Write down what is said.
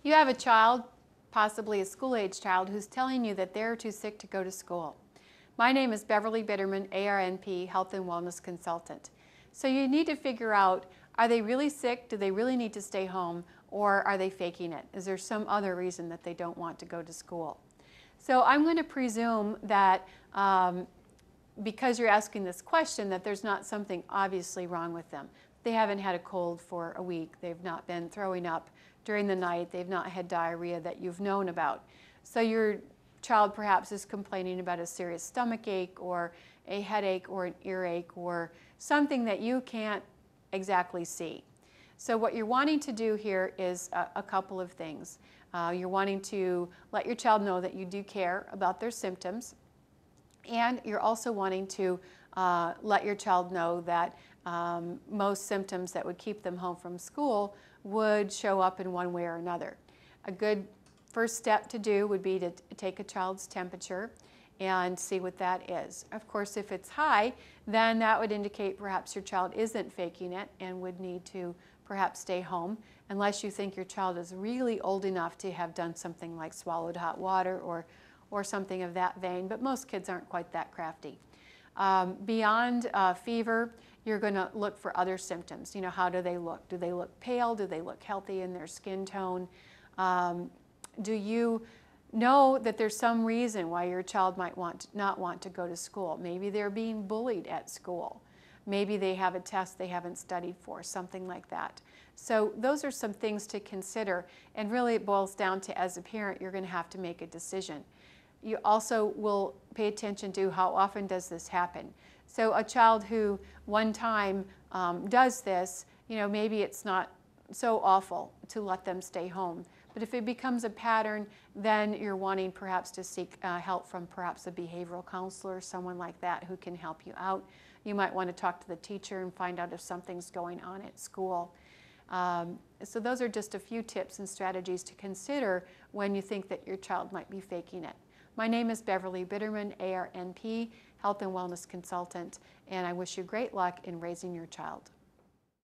You have a child, possibly a school-age child, who's telling you that they're too sick to go to school. My name is Beverly Bitterman, ARNP, Health and Wellness Consultant. So you need to figure out, are they really sick? Do they really need to stay home? Or are they faking it? Is there some other reason that they don't want to go to school? So I'm going to presume that because you're asking this question, that there's not something obviously wrong with them. They haven't had a cold for a week. They've not been throwing up during the night. They've not had diarrhea that you've known about. So your child perhaps is complaining about a serious stomach ache or a headache or an earache or something that you can't exactly see. So what you're wanting to do here is a couple of things. You're wanting to let your child know that you do care about their symptoms, and you're also wanting to let your child know that most symptoms that would keep them home from school would show up in one way or another. A good first step to do would be to take a child's temperature and see what that is. Of course, if it's high, then that would indicate perhaps your child isn't faking it and would need to perhaps stay home, unless you think your child is really old enough to have done something like swallowed hot water or something of that vein, but most kids aren't quite that crafty. Beyond fever, you're going to look for other symptoms. You know, how do they look? Do they look pale? Do they look healthy in their skin tone? Do you know that there's some reason why your child might not want to go to school? Maybe they're being bullied at school. Maybe they have a test they haven't studied for, something like that. So those are some things to consider, and really it boils down to, as a parent, you're going to have to make a decision. You also will pay attention to how often does this happen. So a child who one time does this, you know, maybe it's not so awful to let them stay home. But if it becomes a pattern, then you're wanting perhaps to seek help from perhaps a behavioral counselor or someone like that who can help you out. You might want to talk to the teacher and find out if something's going on at school. So those are just a few tips and strategies to consider when you think that your child might be faking it. My name is Beverly Bitterman, ARNP, Health and Wellness Consultant, and I wish you great luck in raising your child.